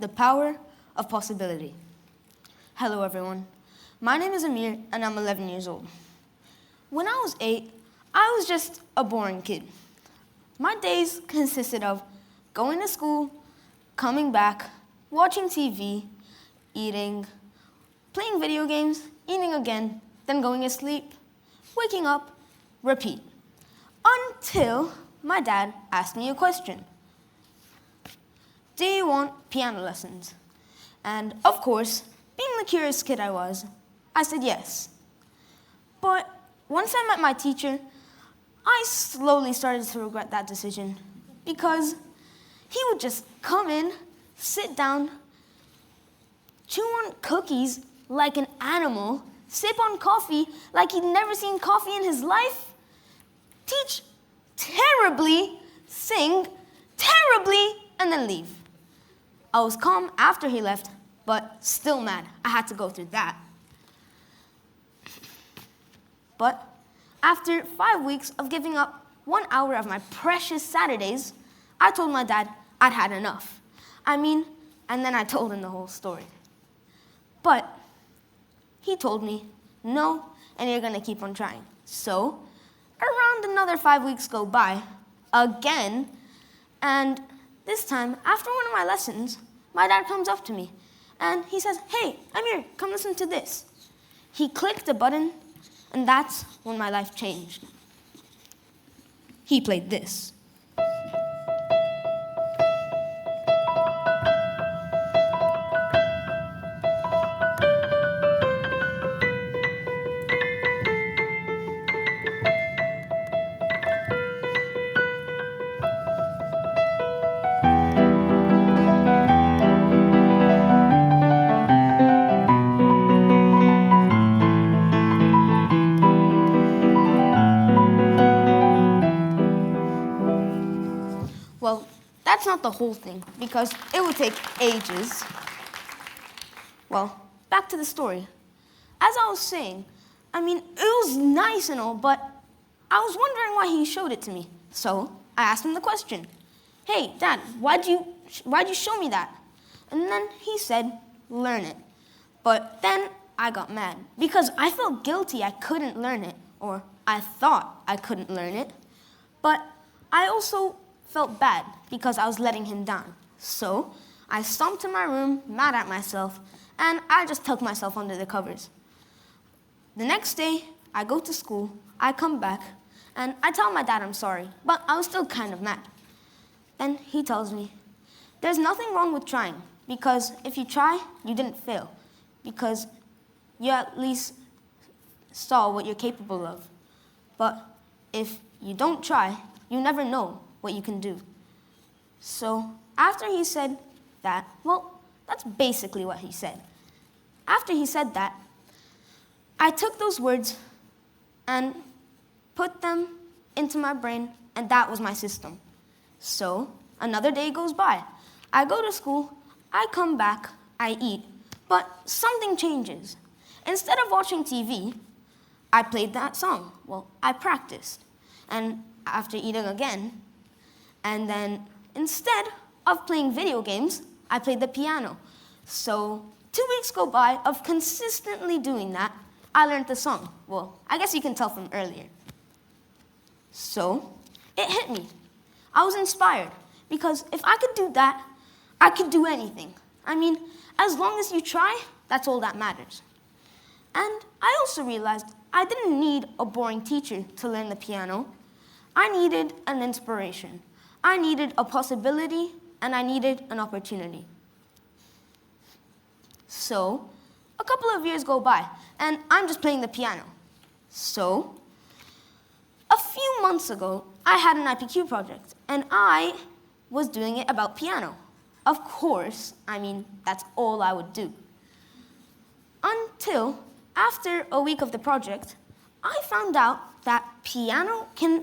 The power of possibility. Hello everyone, my name is Amir and I'm 11 years old. When I was 8, I was just a boring kid. My days consisted of going to school, coming back, watching TV, eating, playing video games, eating again, then going to sleep, waking up, repeat. Until my dad asked me a question. Do you want piano lessons? And of course, being the curious kid I was, I said yes. But once I met my teacher, I slowly started to regret that decision because he would just come in, sit down, chew on cookies like an animal, sip on coffee like he'd never seen coffee in his life, teach terribly, sing terribly, and then leave. I was calm after he left, but still mad. I had to go through that. But after 5 weeks of giving up 1 hour of my precious Saturdays, I told my dad I'd had enough. And then I told him the whole story. But he told me, no, and you're gonna keep on trying. So, around another 5 weeks go by, again, and this time, after one of my lessons, my dad comes up to me, and he says, hey, Amir, come listen to this. He clicked a button, and that's when my life changed. He played this. Well, that's not the whole thing, because it would take ages. Well, back to the story. As I was saying, it was nice and all, but I was wondering why he showed it to me. So I asked him the question, hey, Dad, why'd you show me that? And then he said, learn it. But then I got mad, because I felt guilty I couldn't learn it, or I thought I couldn't learn it. But I also felt bad because I was letting him down. So I stomped in my room, mad at myself, and I just tucked myself under the covers. The next day, I go to school, I come back, and I tell my dad I'm sorry, but I was still kind of mad. Then he tells me, there's nothing wrong with trying, because if you try, you didn't fail, because you at least saw what you're capable of. But if you don't try, you never know what you can do. So after he said that, well, that's basically what he said. After he said that, I took those words and put them into my brain, and that was my system. So another day goes by. I go to school, I come back, I eat, but something changes. Instead of watching TV, I played that song. Well, I practiced. And after eating again, and then instead of playing video games, I played the piano. So 2 weeks go by of consistently doing that, I learned the song. Well, I guess you can tell from earlier. So it hit me. I was inspired, because if I could do that, I could do anything. As long as you try, that's all that matters. And I also realized I didn't need a boring teacher to learn the piano. I needed an inspiration. I needed a possibility, and I needed an opportunity. So, a couple of years go by, and I'm just playing the piano. So, a few months ago, I had an IPQ project, and I was doing it about piano. Of course, that's all I would do. Until, after a week of the project, I found out that piano can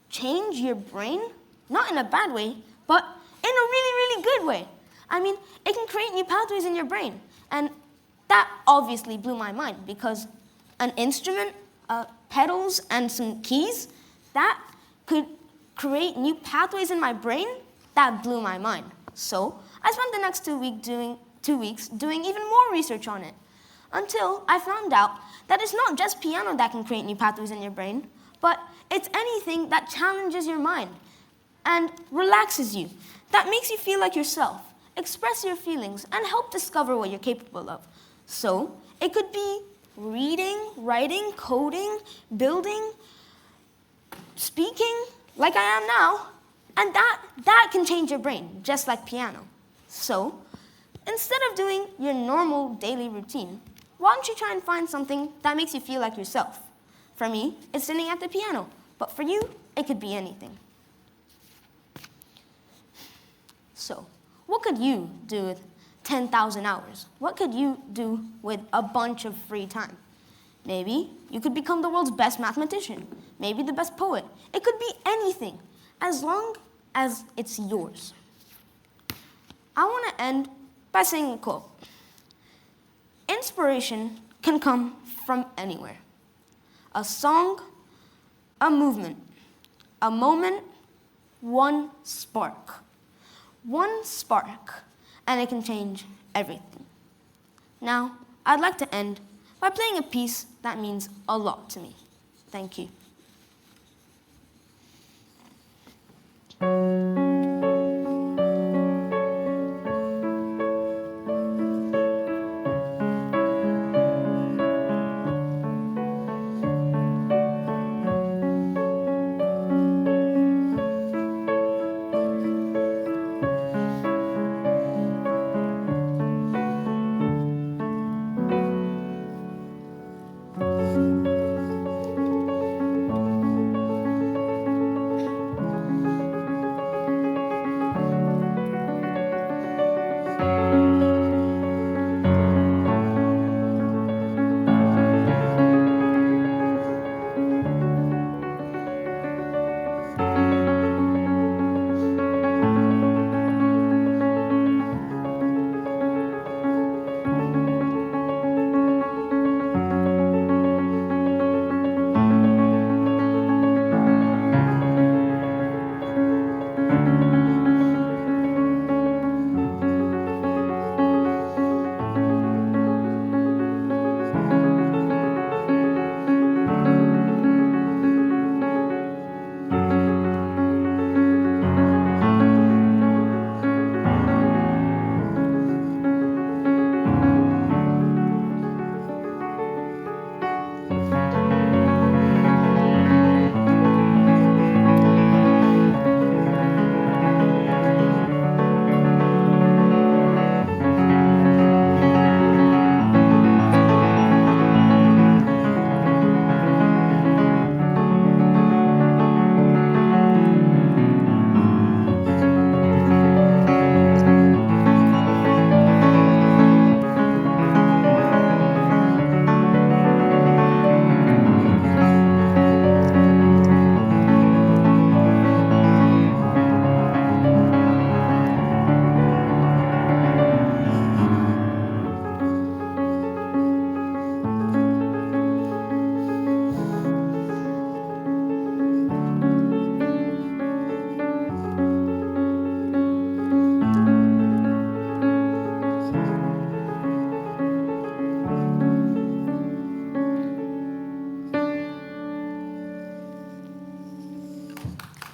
change your brain, not in a bad way, but in a really, really good way. It can create new pathways in your brain. And that obviously blew my mind, because an instrument, pedals, and some keys, that could create new pathways in my brain. That blew my mind. So I spent the next 2 weeks doing even more research on it, until I found out that it's not just piano that can create new pathways in your brain, but it's anything that challenges your mind and relaxes you, that makes you feel like yourself, express your feelings, and help discover what you're capable of. So, it could be reading, writing, coding, building, speaking, like I am now, and that can change your brain, just like piano. So, instead of doing your normal daily routine, why don't you try and find something that makes you feel like yourself? For me, it's sitting at the piano, but for you, it could be anything. So, what could you do with 10,000 hours? What could you do with a bunch of free time? Maybe you could become the world's best mathematician, maybe the best poet. It could be anything, as long as it's yours. I want to end by saying a quote. Inspiration can come from anywhere. A song, a movement, a moment, one spark. One spark, and it can change everything. Now, I'd like to end by playing a piece that means a lot to me. Thank you.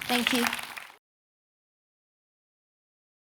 Thank you.